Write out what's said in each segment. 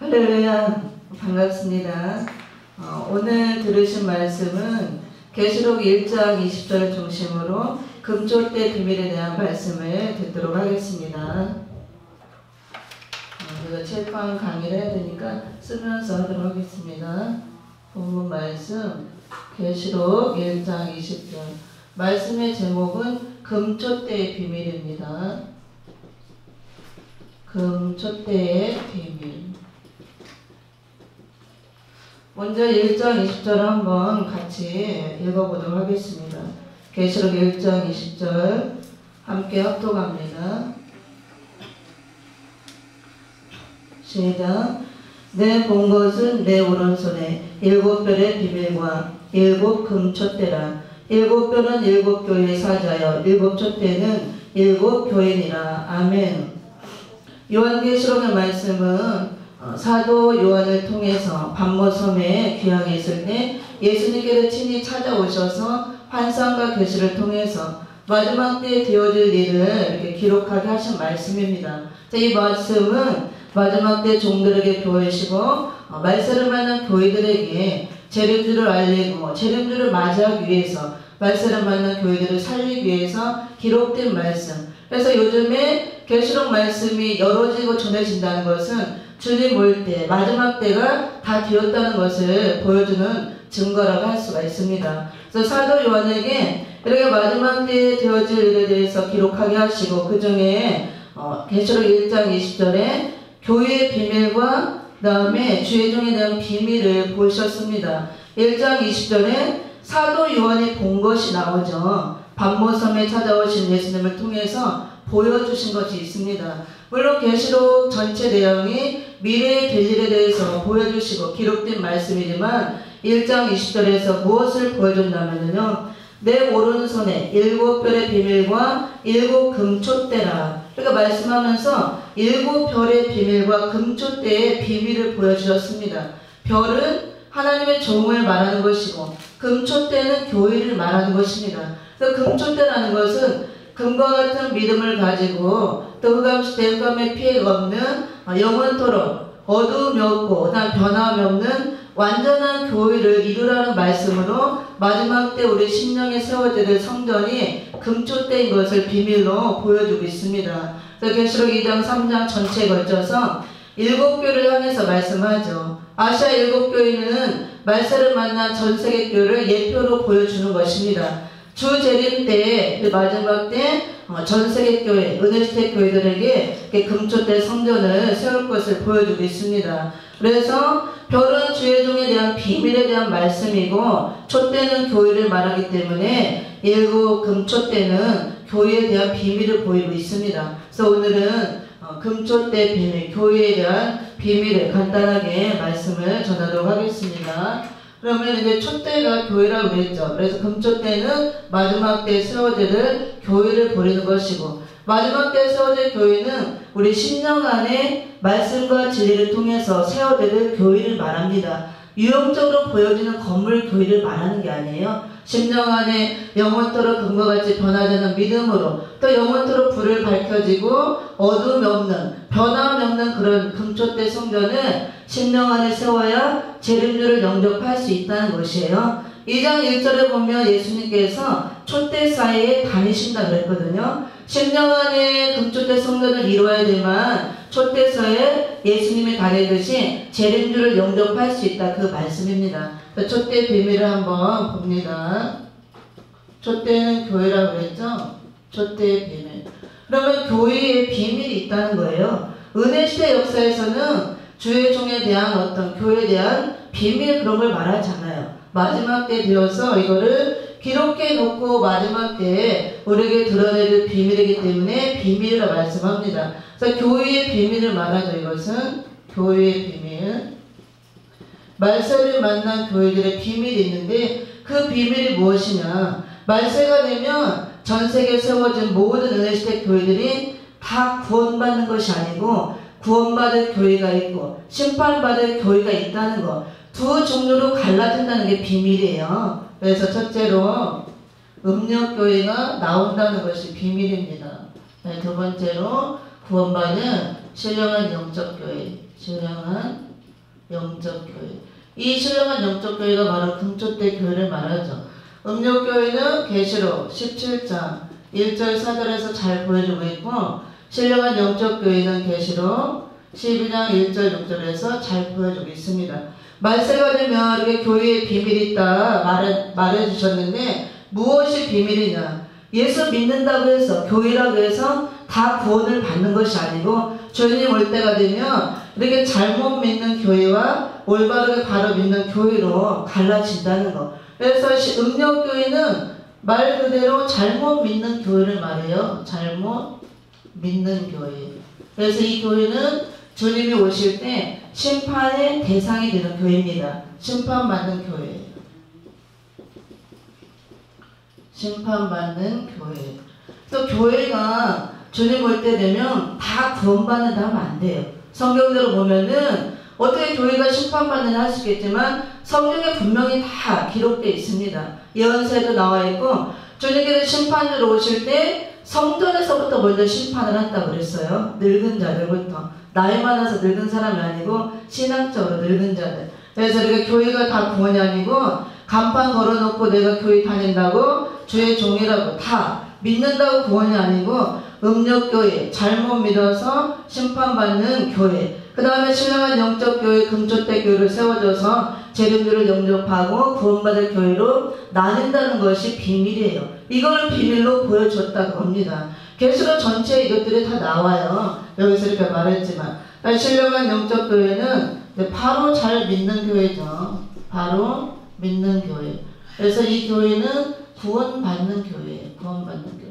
할렐루야, 반갑습니다. 오늘 들으신 말씀은 계시록 1장 20절을 중심으로 금초대 비밀에 대한 말씀을 듣도록 하겠습니다. 제가 책방 강의를 해야 되니까 쓰면서 하도록 하겠습니다. 본문 말씀 계시록 1장 20절 말씀의 제목은 금초대의 비밀입니다. 금초대의 비밀. 먼저 1장 20절을 한번 같이 읽어보도록 하겠습니다. 계시록 1장 20절 함께 합독합니다. 시작. 내 본 것은 내 오른손에 7별의 비밀과 7 금촛대라. 7별은 7 교회의 사자여 7 촛대는 7 교인이라. 아멘. 요한계시록의 말씀은 사도 요한을 통해서 반모섬에 귀향에 있을 때 예수님께서 친히 찾아오셔서 환상과 계시를 통해서 마지막 때에 되어질 일을 이렇게 기록하게 하신 말씀입니다. 이 말씀은 마지막 때 종들에게 보이시고 말세를 만난 교회들에게 재림주를 알리고 재림주를 맞이하기 위해서 말세를 만난 교회들을 살리기 위해서 기록된 말씀. 그래서 요즘에 계시록 말씀이 열어지고 전해진다는 것은 주님 올 때 마지막 때가 다 되었다는 것을 보여주는 증거라고 할 수가 있습니다. 그래서 사도 요한에게 이렇게 마지막 때에 되어질 일에 대해서 기록하게 하시고 그 중에 계시록 1장 20절에 교회의 비밀과 그 다음에 주의 종에 대한 비밀을 보셨습니다. 1장 20절에 사도 요한이 본 것이 나오죠. 반모섬에 찾아오신 예수님을 통해서 보여주신 것이 있습니다. 물론 계시록 전체 내용이 미래의 될 일에 대해서 보여주시고 기록된 말씀이지만 1장 20절에서 무엇을 보여준다면요, 내 오른손에 7별의 비밀과 7 금촛대라. 그러니까 말씀하면서 7별의 비밀과 금촛대의 비밀을 보여주셨습니다. 별은 하나님의 종을 말하는 것이고 금촛대는 교회를 말하는 것입니다. 그래서 금촛대라는 것은 금과 같은 믿음을 가지고 또 흑암시대 흑암의 피해가 없는 영원토록 어두움이 없고 그다음 변함이 없는 완전한 교회를 이루라는 말씀으로 마지막 때 우리 심령에 세워질 성전이 금촛대인 것을 비밀로 보여주고 있습니다. 그래서 계시록 2장 3장 전체에 걸쳐서 7교회를 향해서 말씀하죠. 아시아 7교회는 말세를 만난 전세계 교회를 예표로 보여주는 것입니다. 주 재림 때 마지막 때 전세계 교회, 은혜시대 교회들에게 금촛대 성전을 세울 것을 보여주고 있습니다. 그래서 별은 주의 종에 대한 비밀에 대한 말씀이고 촛대는 교회를 말하기 때문에 7 금촛대는 교회에 대한 비밀을 보이고 있습니다. 그래서 오늘은 금촛대 비밀, 교회에 대한 비밀을 간단하게 말씀을 전하도록 하겠습니다. 그러면 이제 촛대가 교회라고 그랬죠. 그래서 금촛대는 마지막 때 세워질 교회를 보이는 것이고 마지막 때 세워질 교회는 우리 10년 안에 말씀과 진리를 통해서 세워질 교회를 말합니다. 유형적으로 보여지는 건물 교회를 말하는 게 아니에요. 10년 안에 영원토록 금과 같이 변하지 않는 믿음으로 또 영원토록 불을 밝혀지고 어둠이 없는 변함이 없는 그런 금촛대 성전을 10년 안에 세워야 재림주를 영접할 수 있다는 것이에요. 2장 1절에 보면 예수님께서 촛대 사이에 다니신다 그랬거든요. 10년 안에 금촛대 성전을 이루어야 되지만 촛대서에 예수님이 다니듯이 재림주를 영접할 수 있다, 그 말씀입니다. 촛대 비밀을 한번 봅니다. 촛대는 교회라고 그랬죠? 촛대의 비밀. 그러면 교회에 비밀이 있다는 거예요. 은혜시대 역사에서는 주의 종에 대한 어떤 교회에 대한 비밀 그런 걸 말하지 않아요. 마지막 때 되어서 이거를 기록해 놓고 마지막 때에 우리에게 드러낼 비밀이기 때문에 비밀이라고 말씀합니다. 그래서 교회의 비밀을 말하죠. 이것은 교회의 비밀. 말세를 만난 교회들의 비밀이 있는데 그 비밀이 무엇이냐. 말세가 되면 전 세계에 세워진 모든 은혜시대 교회들이 다 구원받는 것이 아니고 구원받을 교회가 있고 심판받을 교회가 있다는 것. 두 종류로 갈라진다는 게 비밀이에요. 그래서 첫째로 음력교회가 나온다는 것이 비밀입니다. 두 번째로 구원받은 신령한 영적교회, 신령한 영적교회. 이 신령한 영적교회가 바로 금초대 교회를 말하죠. 음력교회는 계시록 17장 1절 4절에서 잘 보여주고 있고, 신령한 영적교회는 계시록 12장 1절 6절에서 잘 보여주고 있습니다. 말세가 되면 이렇게 교회에 비밀이 있다 말해 주셨는데, 무엇이 비밀이냐? 예수 믿는다고 해서, 교회라고 해서 다 구원을 받는 것이 아니고, 주님 올 때가 되면 이렇게 잘못 믿는 교회와 올바르게 바로 믿는 교회로 갈라진다는 거. 그래서 음력교회는 말 그대로 잘못 믿는 교회를 말해요. 잘못 믿는 교회. 그래서 이 교회는 주님이 오실 때 심판의 대상이 되는 교회입니다. 심판받는 교회. 심판받는 교회. 또 교회가 주님 올 때 되면 다 구원받는다 하면 안 돼요. 성경대로 보면은 어떻게 교회가 심판받는지 할 수 있겠지만 성경에 분명히 다 기록되어 있습니다. 예언서에도 나와 있고, 주님께서 심판으로 오실 때 성전에서부터 먼저 심판을 한다고 그랬어요. 늙은 자들부터. 나이 많아서 늙은 사람이 아니고 신앙적으로 늙은 자들. 그래서 이렇게 교회가 다 구원이 아니고, 간판 걸어놓고 내가 교회 다닌다고 주의 종이라고 다 믿는다고 구원이 아니고, 음력교회, 잘못 믿어서 심판받는 교회, 그 다음에 신령한 영적교회, 금초대 교회를 세워줘서 재림들을 영접하고 구원받을 교회로 나뉜다는 것이 비밀이에요. 이걸 비밀로 보여줬다고 합니다. 계시록 전체에 이것들이 다 나와요. 여기서 이렇게 말했지만, 신령한 영적교회는 바로 잘 믿는 교회죠. 바로 믿는 교회. 그래서 이 교회는 구원받는 교회예요. 구원받는 교회.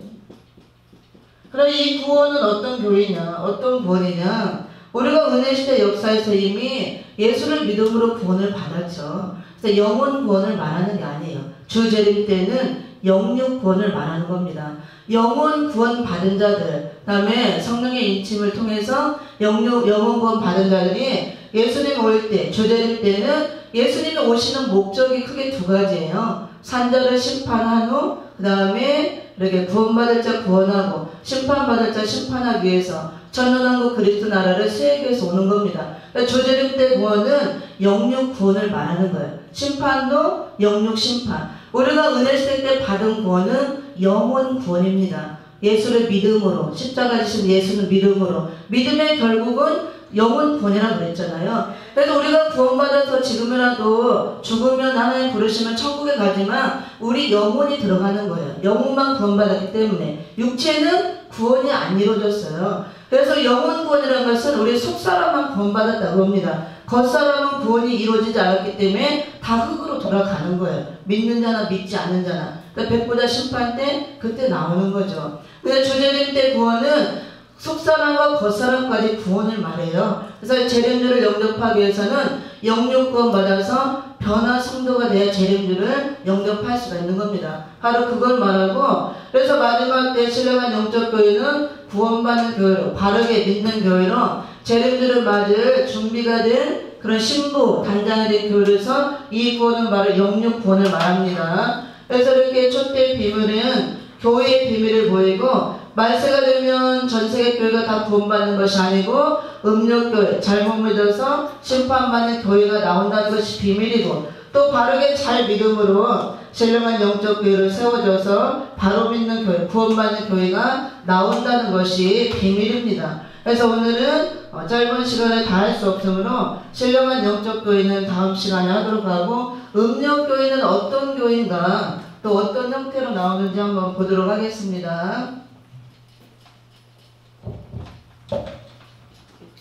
그럼 이 구원은 어떤 교회냐? 어떤 구원이냐? 우리가 은혜시대 역사에서 이미 예수를 믿음으로 구원을 받았죠. 그래서 영혼 구원을 말하는 게 아니에요. 주 재림 때는 영육 구원을 말하는 겁니다. 영혼 구원 받은 자들, 그 다음에 성령의 인침을 통해서 영혼 구원 받은 자들이 예수님 올 때, 주 재림 때는 예수님이 오시는 목적이 크게 두 가지예요. 산자를 심판한 후, 그 다음에 이렇게 구원받을 자 구원하고 심판받을 자 심판하기 위해서 천년왕국 그리스도 나라를 세우기 위해서 오는 겁니다. 그러니까 주재림 때 구원은 영육 구원을 말하는 거예요. 심판도 영육 심판. 우리가 은혜시대 때 받은 구원은 영혼 구원입니다. 예수를 믿음으로, 십자가 지신 예수는 믿음으로. 믿음의 결국은 영혼 구원이라고 그랬잖아요. 그래서 우리가 구원받아서 지금이라도 죽으면 하나님 부르시면 천국에 가지만 우리 영혼이 들어가는 거예요. 영혼만 구원받았기 때문에. 육체는 구원이 안 이루어졌어요. 그래서 영혼 구원이라는 것은 우리 속사람만 구원받았다고 합니다. 겉사람은 구원이 이루어지지 않았기 때문에 다 흙으로 돌아가는 거예요. 믿는 자나 믿지 않는 자나. 그러니까 백보자 심판 때 그때 나오는 거죠. 근데 주재림 때 구원은 속사람과 겉사람까지 구원을 말해요. 그래서 재림주를 영접하기 위해서는 영육 구원 받아서 변화 성도가 돼야 재림주를 영접할 수가 있는 겁니다. 바로 그걸 말하고, 그래서 마지막 때 신령한 영적교회는 구원받는 교회로, 바르게 믿는 교회로 재림주를 맞을 준비가 된 그런 신부, 단장이 된 교회에서 이 구원은 바로 영육 구원을 말합니다. 그래서 이렇게 초대 비밀은 교회의 비밀을 보이고, 말세가 되면 전세계 교회가 다 구원받는 것이 아니고 음력교회, 잘못 믿어서 심판받는 교회가 나온다는 것이 비밀이고, 또 바르게 잘 믿음으로 신령한 영적교회를 세워줘서 바로 믿는 교회, 구원받는 교회가 나온다는 것이 비밀입니다. 그래서 오늘은 짧은 시간에 다 할 수 없으므로 신령한 영적교회는 다음 시간에 하도록 하고, 음력교회는 어떤 교회인가, 또 어떤 형태로 나오는지 한번 보도록 하겠습니다.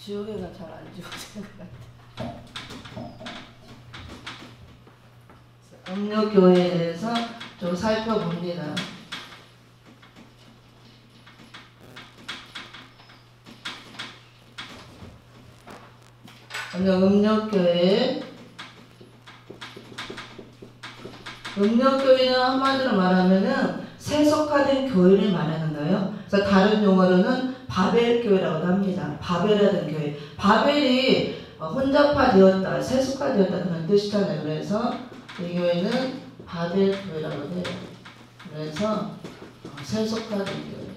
지우개가 잘 안 지워지는 것 같아요. 음력교회에 대해서 좀 살펴봅니다. 음력교회는 한마디로 말하면은 세속화된 교회를 말하는 거예요. 그래서 다른 용어로는 바벨교회라고도 합니다. 바벨이라는 교회. 바벨이 혼잡화되었다, 세속화되었다 그런 뜻이잖아요. 그래서 이 교회는 바벨교회라고 해요. 그래서 세속화된 교회.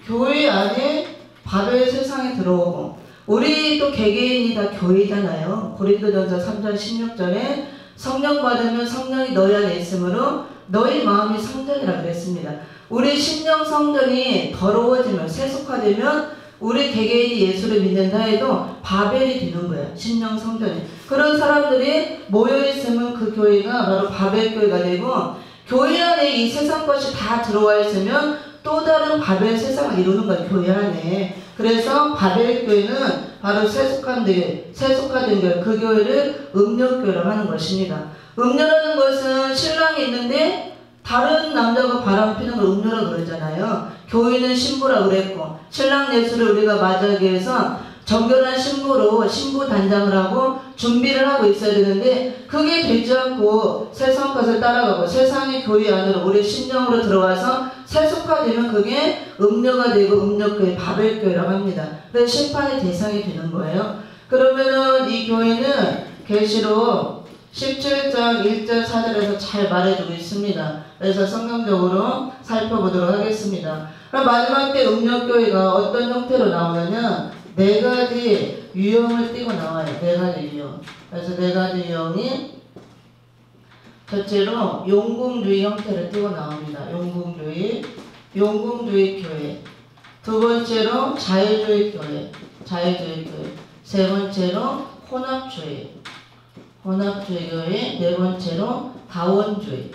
교회 안에 바벨 세상에 들어오고, 우리 또 개개인이 다 교회잖아요. 고린도전서 3장 16절에 성령 받으면 성령이 너희 안에 있으므로 너희 마음이 성전이라 그랬습니다. 우리 심령 성전이 더러워지면 세속화되면 우리 개개인이 예수를 믿는다 해도 바벨이 되는 거예요. 심령 성전이. 그런 사람들이 모여있으면 그 교회가 바로 바벨교회가 되고, 교회 안에 이 세상 것이 다 들어와 있으면 또 다른 바벨 세상을 이루는 거예요. 교회 안에. 그래서 바벨교회는 바로 세속화된 교회, 그 교회를 음녀교회라고 하는 것입니다. 음녀라는 것은 신랑이 있는데 다른 남자가 바람 피는 걸 음녀라고 그러잖아요. 교회는 신부라고 그랬고, 신랑 예수를 우리가 맞이하기 위해서 정결한 신부로 신부 단장을 하고 준비를 하고 있어야 되는데, 그게 되지 않고 세상 것을 따라가고 세상의 교회 안으로 우리 심령으로 들어와서 세속화되면 그게 음녀가 되고 음녀교회, 바벨교회라고 합니다. 그래서 심판의 대상이 되는 거예요. 그러면은 이 교회는 계시록 17장 1절 4절에서 잘 말해주고 있습니다. 그래서 성경적으로 살펴보도록 하겠습니다. 그럼 마지막 때 음녀교회가 어떤 형태로 나오냐면 4가지 유형을 띠고 나와요. 4가지 유형. 그래서 4가지 유형이 첫째로 용궁주의 형태를 띠고 나옵니다. 용궁주의 교회. 두 번째로 자유주의 교회. 세 번째로 혼합주의 교회. 네 번째로 다원주의.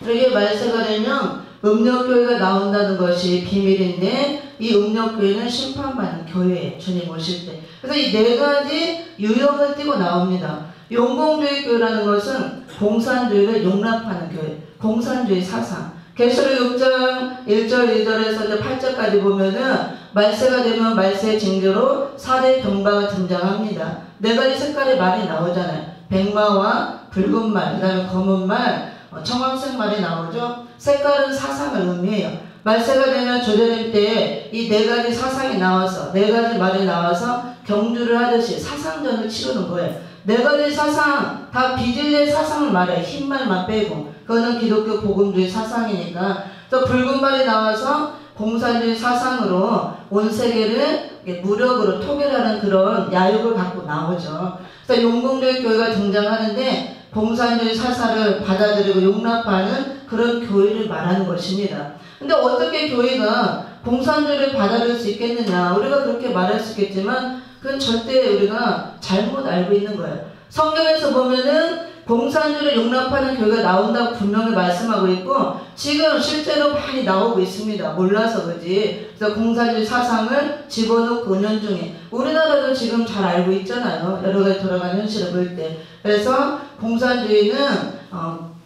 이렇게 말세가 되면 음녀교회가 나온다는 것이 비밀인데, 이 음녀교회는 심판받는 교회예요. 주님 오실 때. 그래서 이 4가지 유형을 띠고 나옵니다. 용궁주의 교회라는 것은 공산주의를 용납하는 교회, 공산주의 사상. 계시록 6장 1절 2절에서 8절까지 보면은 말세가 되면 말세의 징조로 4대 병마가 등장합니다. 4가지 색깔의 말이 나오잖아요. 백마와 붉은 말, 그 다음에 검은 말, 청황색 말이 나오죠. 색깔은 사상을 의미해요. 말세가 되면 조대림 때 이 4가지 사상이 나와서, 4가지 말이 나와서 경주를 하듯이 사상전을 치르는 거예요. 4가지 사상, 다 비질레 사상을 말해요. 흰 말만 빼고. 그거는 기독교 복음주의 사상이니까. 또 붉은 말이 나와서 공산주의 사상으로 온 세계를 무력으로 통일하는 그런 야욕을 갖고 나오죠. 그래서 용궁주의 교회가 등장하는데, 공산주의 사상을 받아들이고 용납하는 그런 교회를 말하는 것입니다. 근데 어떻게 교회가 공산주의를 받아들일 수 있겠느냐? 우리가 그렇게 말할 수 있겠지만 그건 절대 우리가 잘못 알고 있는 거예요. 성경에서 보면은 공산주의를 용납하는 교회가 나온다고 분명히 말씀하고 있고, 지금 실제로 많이 나오고 있습니다. 몰라서 그지. 그래서 공산주의 사상을 집어넣고 은연 중에, 우리나라도 지금 잘 알고 있잖아요. 여러 가지 돌아가는 현실을 볼 때. 그래서 공산주의는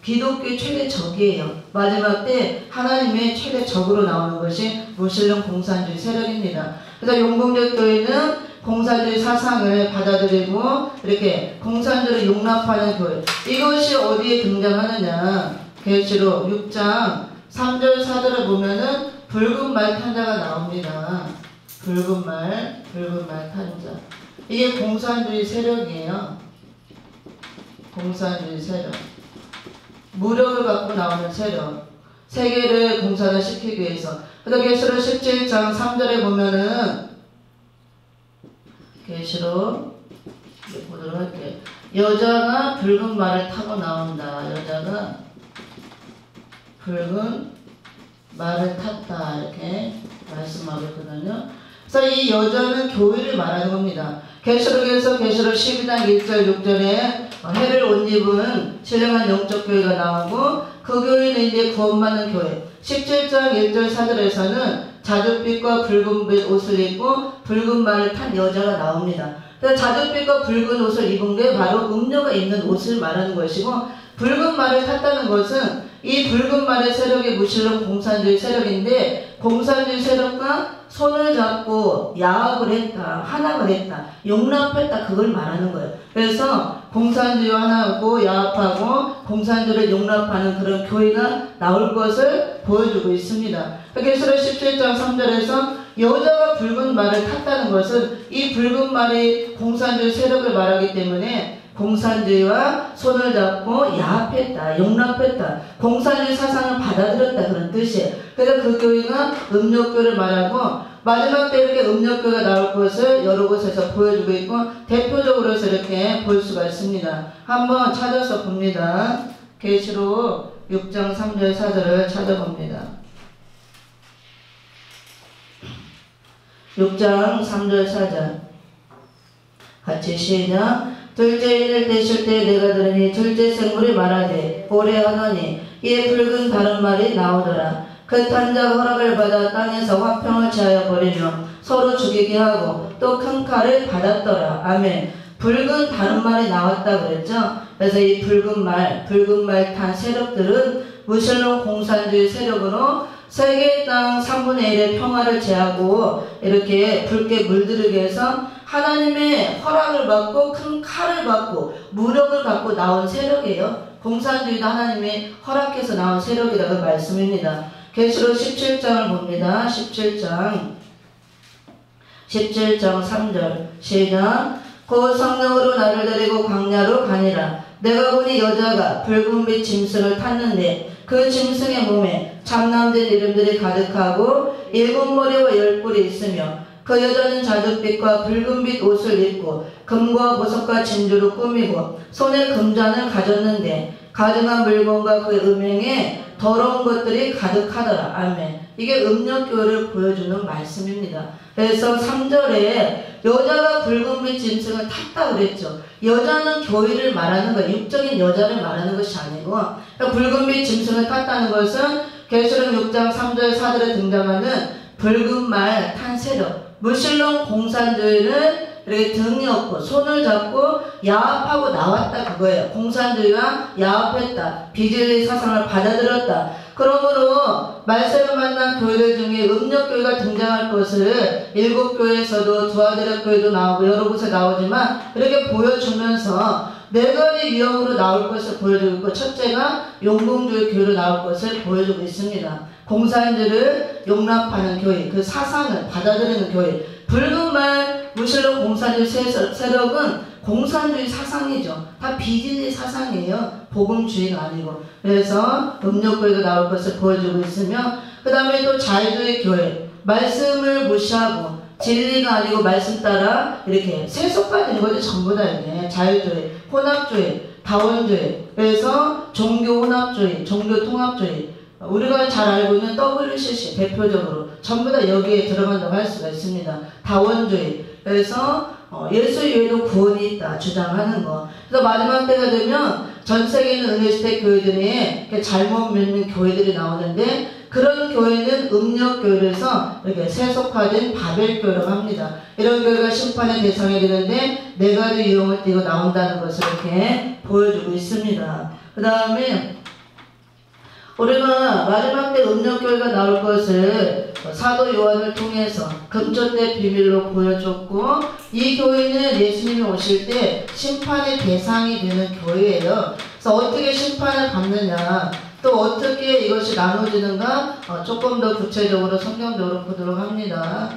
기독교의 최대 적이에요. 마지막 때 하나님의 최대 적으로 나오는 것이 무슬림 공산주의 세력입니다. 그래서 용궁주의 교회는 공산주의 사상을 받아들이고 이렇게 공산주의를 용납하는 교회. 이것이 어디에 등장하느냐? 계시록 6장 3절 4절을 보면은 붉은 말 탄자가 나옵니다. 붉은 말 탄자. 이게 공산주의 세력이에요. 공산주의 세력. 무력을 갖고 나오는 세력. 세계를 공산화시키기 위해서. 그래서 계시록 17장 3절에 보면은, 계시록 보도록 할게요. 여자가 붉은 말을 타고 나온다. 여자가 붉은 말을 탔다. 이렇게 말씀하고 있거든요. 그래서 이 여자는 교회를 말하는 겁니다. 계시록에서 계시록 12장 1절 6절에 해를 옷 입은 신령한 영적 교회가 나오고, 그 교회는 이제 구원받는 교회. 17장 1절 4절에서는 자줏빛과 붉은 옷을 입고 붉은 말을 탄 여자가 나옵니다. 자줏빛과 붉은 옷을 입은 게 바로 음료가 입는 옷을 말하는 것이고, 붉은 말을 탔다는 것은 이 붉은 말의 세력이 무슬림 공산주의 세력인데, 공산주의 세력과 손을 잡고 야합을 했다, 한합을 했다, 용납했다, 그걸 말하는 거예요. 그래서 공산주의와 하나하고 야합하고 공산주의를 용납하는 그런 교회가 나올 것을 보여주고 있습니다. 계시록 17장 3절에서 여자가 붉은 말을 탔다는 것은 이 붉은 말이 공산주의 세력을 말하기 때문에 공산주의와 손을 잡고 야합했다, 용납했다, 공산주의 사상을 받아들였다 그런 뜻이에요. 그래서 그 교회가 음력교를 말하고 마지막 때 이렇게 음력교가 나올 것을 여러 곳에서 보여주고 있고 대표적으로 해서 이렇게 볼 수가 있습니다. 한번 찾아서 봅니다. 계시록 6장 3절 4절을 찾아봅니다. 6장 3절 4절 같이 시작. 둘째 일을 되실 때 내가 들으니 둘째 생물이 말하되 오래 하노니 이에 붉은 다른 말이 나오더라. 그 탄자가 허락을 받아 땅에서 화평을 취하여 버리며 서로 죽이게 하고 또 큰 칼을 받았더라. 아멘. 붉은 다른 말이 나왔다 그랬죠. 그래서 이 붉은 말 탄 세력들은 무슬림 공산주의 세력으로 세계 땅 3분의 1의 평화를 제하고 이렇게 붉게 물들이게 해서 하나님의 허락을 받고 큰 칼을 받고 무력을 갖고 나온 세력이에요. 공산주의도 하나님의 허락해서 나온 세력이다 그 말씀입니다. 계시록 17장을 봅니다. 17장 3절 시작. 곧 성령으로 나를 데리고 광야로 가니라. 내가 보니 여자가 붉은빛 짐승을 탔는데 그 짐승의 몸에 참남된 이름들이 가득하고 7머리와 10뿔이 있으며 그 여자는 자줏빛과 붉은빛 옷을 입고 금과 보석과 진주로 꾸미고 손에 금잔을 가졌는데 가증한 물건과 그 음행에 더러운 것들이 가득하더라. 아멘. 이게 음력교를 보여주는 말씀입니다. 그래서 3절에 여자가 붉은빛 짐승을 탔다 그랬죠. 여자는 교회를 말하는 거예요. 육적인 여자를 말하는 것이 아니고 그러니까 붉은빛 짐승을 탔다는 것은 계시록 6장 3절 4절에 등장하는 붉은 말 탄 세력 무슬림 공산주의를 이렇게 등이 없고 손을 잡고 야합하고 나왔다 그거예요. 공산주의와 야합했다. 비진리 사상을 받아들였다. 그러므로 말세로 만난 교회들 중에 음력교회가 등장할 것을 7교회에서도 두아드라 교회도 나오고 여러 곳에 나오지만 이렇게 보여주면서 네 가지 유형으로 나올 것을 보여주고 있고 첫째가 용봉주의 교회로 나올 것을 보여주고 있습니다. 공산주의를 용납하는 교회, 그 사상을 받아들이는 교회. 붉은 말 무슬림 공산주의 세력은 공산주의 사상이죠. 다 비진리 사상이에요. 복음주의가 아니고. 그래서 음력교회가 나올 것을 보여주고 있으며 그 다음에 또 자유주의 교회. 말씀을 무시하고 진리가 아니고 말씀 따라 이렇게 세속화된 거죠. 전부 다 이게 자유주의, 혼합주의, 다원주의. 그래서 종교 혼합주의, 종교 통합주의. 우리가 잘 알고 있는 WCC 대표적으로 전부 다 여기에 들어간다고 할 수가 있습니다. 다원주의. 그래서 예수 외에도 구원이 있다 주장하는 거. 그래서 마지막 때가 되면 전 세계에 있는 은혜시대 교회들이 잘못 믿는 교회들이 나오는데 그런 교회는 음력교회에서 이렇게 세속화된 바벨교회라고 합니다. 이런 교회가 심판의 대상이 되는데 네 가지 유형을 띠고 나온다는 것을 이렇게 보여주고 있습니다. 그 다음에 우리가 마지막 때 음력교회가 나올 것을 사도 요한을 통해서 금초대 비밀로 보여줬고 이 교회는 예수님이 오실 때 심판의 대상이 되는 교회예요. 그래서 어떻게 심판을 받느냐 또 어떻게 이것이 나눠지는가 조금 더 구체적으로 성경적으로 보도록 합니다.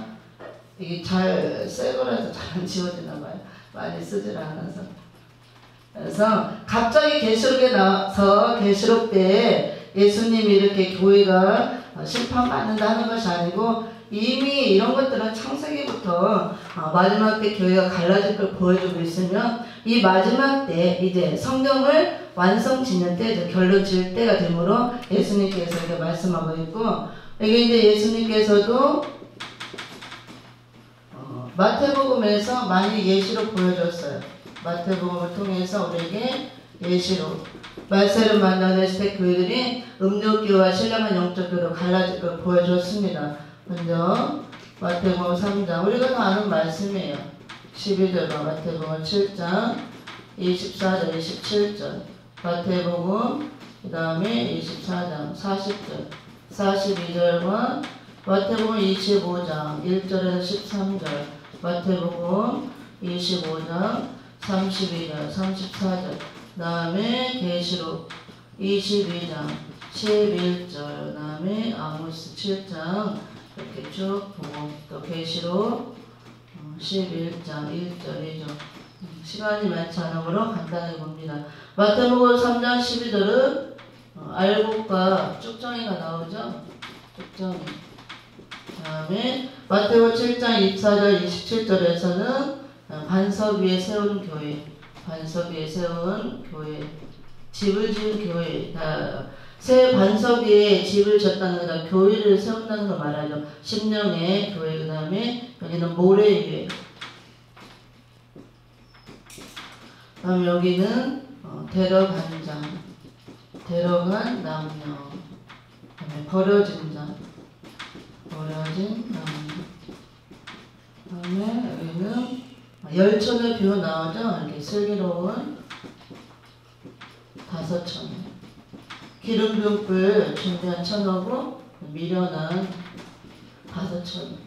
이게 잘 새 거라서 잘 안 지워지나 봐요. 많이 쓰질 않아서. 그래서 갑자기 계시록에 나와서 계시록 때 예수님이 이렇게 교회가 심판받는다는 것이 아니고 이미 이런 것들은 창세기부터 마지막 때 교회가 갈라질 걸 보여주고 있으며 이 마지막 때 이제 성경을 완성 짓는 때 결론 지을 때가 되므로 예수님께서 이렇게 말씀하고 있고 여기 이제 예수님께서도 마태복음에서 많이 예시로 보여줬어요. 마태복음을 통해서 우리에게 예시로 말세를 만나는 시대 교회들이 음력교와 신령한 영적교로 갈라질 걸 보여줬습니다. 먼저 마태복음 3장 우리가 다 아는 말씀이에요. 12절과 마태복음 7장 24절 27절 마태복음 그 다음에 24장 40절 42절과 마태복음 25장 1절에서 13절 마태복음 25장 32절 34절 그 다음에 계시록 22장 11절 그 다음에 아모스 7장 이렇게 쭉 보고 또 계시록 11장 1절이죠. 시간이 많지 않으므로 간단하게 봅니다. 마태복음 3장 12절은 알곡과 쭉정이가 나오죠. 쭉정이. 다음에 마태복음 7장 24절 27절에서는 반석 위에 세운 교회, 반석 위에 세운 교회, 집을 지은 교회, 새 반석 위에 집을 졌다는 거다. 교회를 세운다는 거 말하죠. 심령의 교회. 그 다음에 여기는 모래 위에. 다음 여기는 데려간 자, 데려간 남녀. 그다음에 버려진 자, 버려진 남녀. 그다음에 여기는 열천의 뷰 나오죠. 이렇게 슬기로운 5천에 기름 부은 뿔 준비한 1,000하고 미련한 5,000.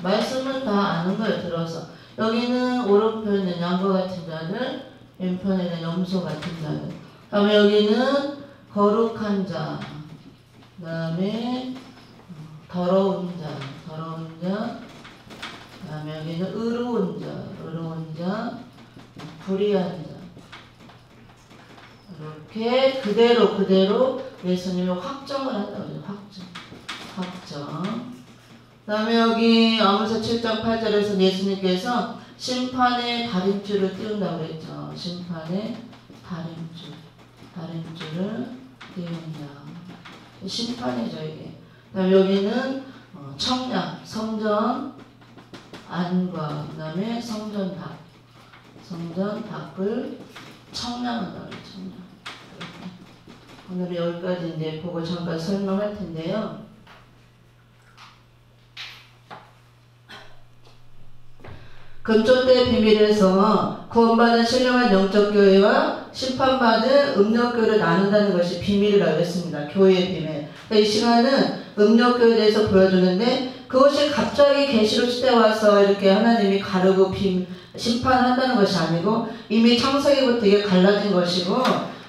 말씀은 다 아는 거예요. 들어서 여기는 오른편에는 양과 같은 자들, 왼편에는 염소 같은 자들. 다음에 여기는 거룩한 자, 그 다음에 더러운 자, 그 다음에 여기는 의로운 자, 불의한 자. 이렇게 그대로 예수님이 확정을 한다고 해요. 확정. 그 다음에 여기 아모스 7장 8절에서 예수님께서 심판의 다림줄을 띄운다고 했죠. 심판의 다림줄을 띄운다. 심판이죠, 이게. 그 다음에 여기는 청량, 성전 안과, 그 다음에 성전 닭을 청량한다고 해요. 청량. 오늘 여기까지 이제 보고 잠깐 설명할 텐데요. 금초대 비밀에서 구원받은 신령한 영적 교회와 심판받은 음력 교회를 나눈다는 것이 비밀이라고 했습니다. 교회의 비밀. 이 시간은 음력 교회에 대해서 보여주는데 그것이 갑자기 계시록 시대에 와서 이렇게 하나님이 가르고 심판한다는 것이 아니고 이미 창세기부터 이게 갈라진 것이고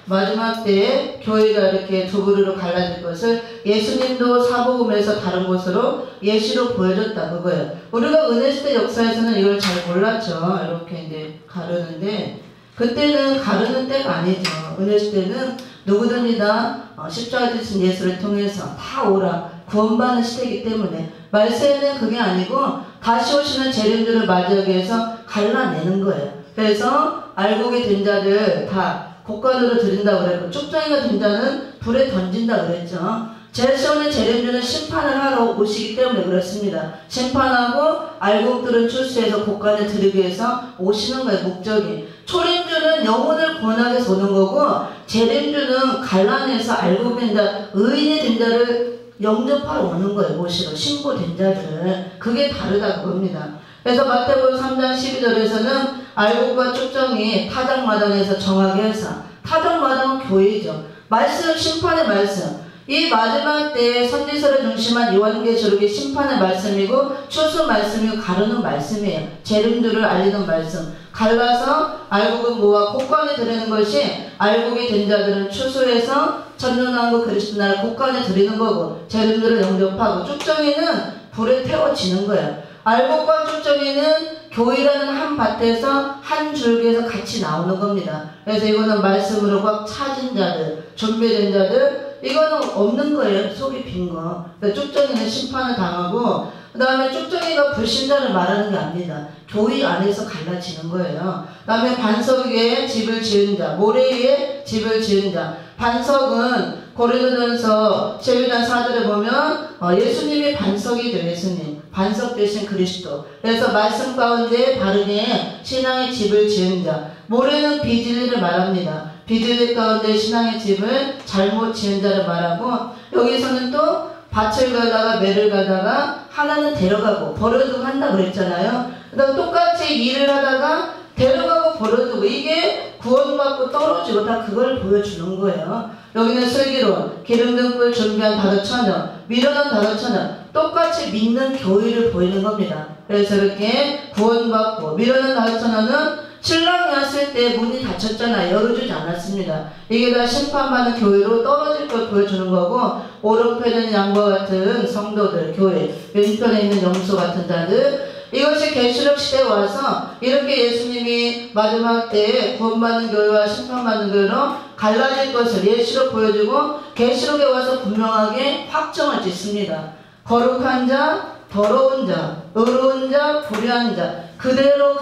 마지막 때에 교회가 이렇게 두 그루로 갈라질 것을 예수님도 사복음에서 다른 곳으로 예시로 보여줬다 그거예요. 우리가 은혜시대 역사에서는 이걸 잘 몰랐죠. 이렇게 이제 가르는데 그때는 가르는 때가 아니죠. 은혜시대는 누구든지 다 십자가 지신 예수를 통해서 다 오라 구원받는 시대이기 때문에 말세는 그게 아니고 다시 오시는 재림주를 맞이하기 위해서 갈라내는 거예요. 그래서 알곡이 된 자들 다 곡간으로 드린다고 그랬고 쭉정이가 된 자는 불에 던진다고 그랬죠. 제시오는 재림주는 심판을 하러 오시기 때문에 그렇습니다. 심판하고 알곡들은 출수해서 곡간에 드리기 위해서 오시는 거예요. 목적이. 초림주는 영혼을 구원하기 위해서 오는 거고 재림주는 갈라내서 알곡된 자, 의인이 된 자를 영접하러 오는 거예요. 모시러 신고된 자들. 그게 다르다고 봅니다. 그래서 마태복음 3장 12절에서는 알곡과 쭉정이 타작마당에서 정하게 해서 타작마당은 교회죠. 말씀 심판의 말씀. 이 마지막 때에 선지서를 중심한 요한계시록이 심판의 말씀이고 추수 말씀이고 가르는 말씀이에요. 재림주를 알리는 말씀. 갈라서 알곡은 모아 곡간에 드리는 것이 알곡이 된 자들은 추수해서 천년왕국 그리스도 나라 곡간에 드리는 거고 재림주를 영접하고 쭉정이는 불에 태워지는 거예요. 알곡과 쭉정이는 교회라는 한 밭에서 한 줄기에서 같이 나오는 겁니다. 그래서 이거는 말씀으로 꽉 차진 자들, 준비된 자들, 이거는 없는 거예요. 속이 빈 거. 쭉정이는 심판을 당하고 그 다음에 쭉정이가 불신자를 말하는 게 아닙니다. 교회 안에서 갈라지는 거예요. 그 다음에 반석 위에 집을 지은 자, 모래 위에 집을 지은 자. 반석은 고린도전서 12장 4절에 보면 예수님이 반석이죠. 예수님. 반석 대신 그리스도. 그래서 말씀 가운데 바르게 신앙의 집을 지은 자. 모래는 비진리를 말합니다. 비진리 가운데 신앙의 집을 잘못 지은 자를 말하고 여기서는 또 밭을 가다가 매를 가다가 하나는 데려가고 버려두고 한다고 그랬잖아요. 그다음 똑같이 일을 하다가 데려가고 버려두고 이게 구원받고 떨어지고 다 그걸 보여주는 거예요. 여기는 슬기로운 기름든 꿀 준비한 5,000여 미련한 5,000여 똑같이 믿는 교회를 보이는 겁니다. 그래서 이렇게 구원받고 미련한 5,000여는 신랑이 왔을 때 문이 닫혔잖아요. 열어주지 않았습니다. 이게 다 심판받는 교회로 떨어질 걸 보여주는 거고 오른편에는 양과 같은 성도들 교회 왼편에 있는 염소 같은 자들 이것이 계시록 시대에 와서 이렇게 예수님이 마지막 때에 구원받는 교회와 심판받는 교회로 갈라질 것을 예시로 보여주고 계시록에 와서 분명하게 확정을 짓습니다. 거룩한 자, 더러운 자, 의로운 자, 불의한 자 그대로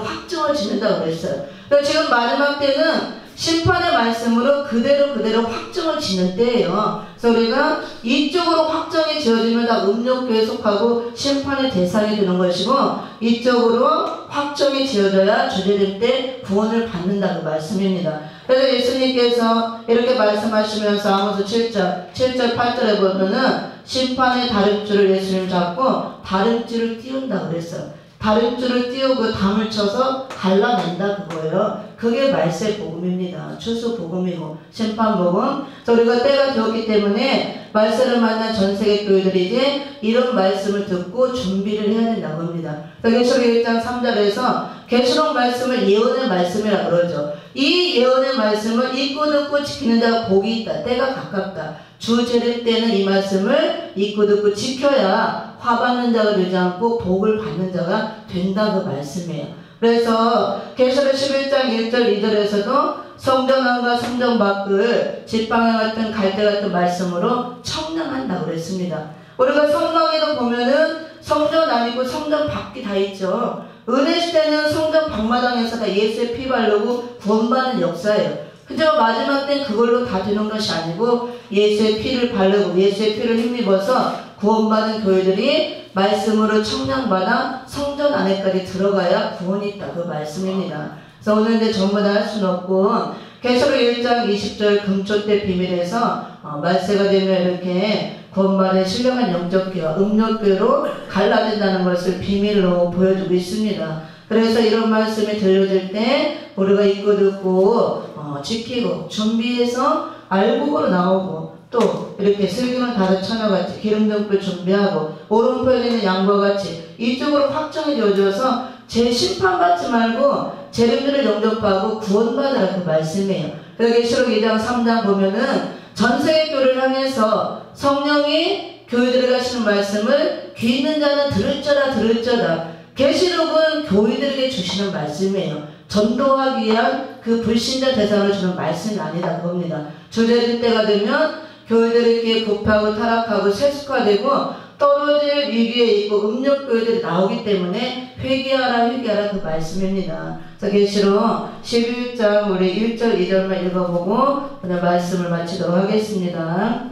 확정을 짓는다고 그랬어요. 그러니까 지금 마지막 때는 심판의 말씀으로 그대로 확정을 짓는 때예요. 그래서 우리가 이쪽으로 확정이 지어지면 다 음욕교에 속하고 심판의 대상이 되는 것이고 이쪽으로 확정이 지어져야 주제될 때 구원을 받는다는 말씀입니다. 그래서 예수님께서 이렇게 말씀하시면서 아모스 7절 8절에 보면은 심판의 다름줄을 예수님 잡고 다름줄을 띄운다 그랬어요. 다름줄을 띄우고 담을 쳐서 갈라낸다 그거예요. 그게 말세 복음입니다. 추수 복음이고 심판 복음. 우리가 때가 되었기 때문에 말세를 만난 전 세계 교회들이 이제 이런 말씀을 듣고 준비를 해야 된다고 합니다. 계시록 1장 3절에서 계시록 말씀을 예언의 말씀이라고 그러죠. 이 예언의 말씀을 읽고 듣고 지키는 자가 복이 있다. 때가 가깝다. 주 재림 때는 이 말씀을 읽고 듣고 지켜야 화 받는 자가 되지 않고 복을 받는 자가 된다 그 말씀이에요. 그래서 계시록 11장 1절 2절에서도 성전 안과 성전 밖을 지팡이 같은 갈대 같은 말씀으로 청량한다고 그랬습니다. 우리가 성경에도 보면은 성전 안이고 성전 밖이 다 있죠. 은혜 시대는 성전 방마당에서 다 예수의 피 바르고 구원받는 역사예요. 그저 마지막 땐 그걸로 다 되는 것이 아니고 예수의 피를 바르고 예수의 피를 힘입어서 구원받은 교회들이 말씀으로 청량받아 성전 안에까지 들어가야 구원이 있다 그 말씀입니다. 그래서 오늘 이제 전부 다 할 수는 없고 계시록 1장 20절 금초대 비밀에서 말세가 되면 이렇게 구원받은 신령한 영적교회와 음욕교회로 갈라진다는 것을 비밀로 보여주고 있습니다. 그래서 이런 말씀이 들려질 때 우리가 읽고 듣고 지키고 준비해서 알곡으로 나오고 또 이렇게 슬기는 다른 처녀같이 기름등불 준비하고 오른편에 있는 양과 같이 이쪽으로 확정이 되어져서 제 심판받지 말고 재림들을 영접하고 구원받으라 그 말씀이에요. 그래서 계시록 2장 3장 보면은 전세계 교회를 향해서 성령이 교회들에 가시는 말씀을 귀 있는 자는 들을저다. 계시록은 교회들에게 주시는 말씀이에요. 전도하기 위한 그 불신자 대상을 주는 말씀이 아니다 그겁니다. 주제될 때가 되면 교회들에게 부패하고 타락하고 세속화되고 떨어질 위기에 있고 음욕교회들이 나오기 때문에 회개하라 그 말씀입니다. 그래서 계시록 11장 우리 1절 2절만 읽어보고 오늘 말씀을 마치도록 하겠습니다.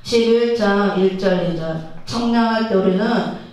11장 1절 2절 청량할 때 우리는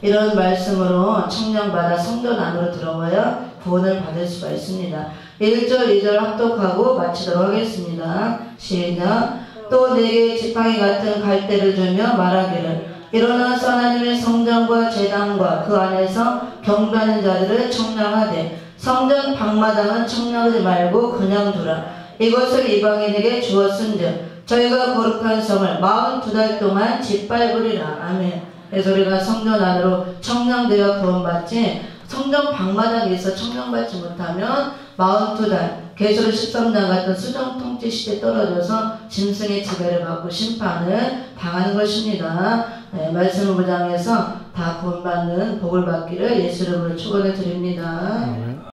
이런 말씀으로 청량받아 성전 안으로 들어가야 구원을 받을 수가 있습니다. 1절 2절 합독하고 마치도록 하겠습니다. 시작. 또 내게 지팡이 같은 갈대를 주며 말하기를 일어나서 하나님의 성전과 제단과 그 안에서 경배하는 자들을 청량하되 성전 방마당은 청량하지 말고 그냥 두라. 이것을 이방인에게 주었은즉 저희가 거룩한 성을 42달 동안 짓밟으리라. 아멘. 그래서 우리가 성전 안으로 청량되어 구원받지 성전 방마당에서 청량받지 못하면 42달 계시록 13장 같은 수정 통치 시대에 떨어져서 짐승의 지배를 받고 심판을 당하는 것입니다. 네, 말씀을 무장해서 다 구원받는 복을 받기를 예수 이름으로 축원을 드립니다.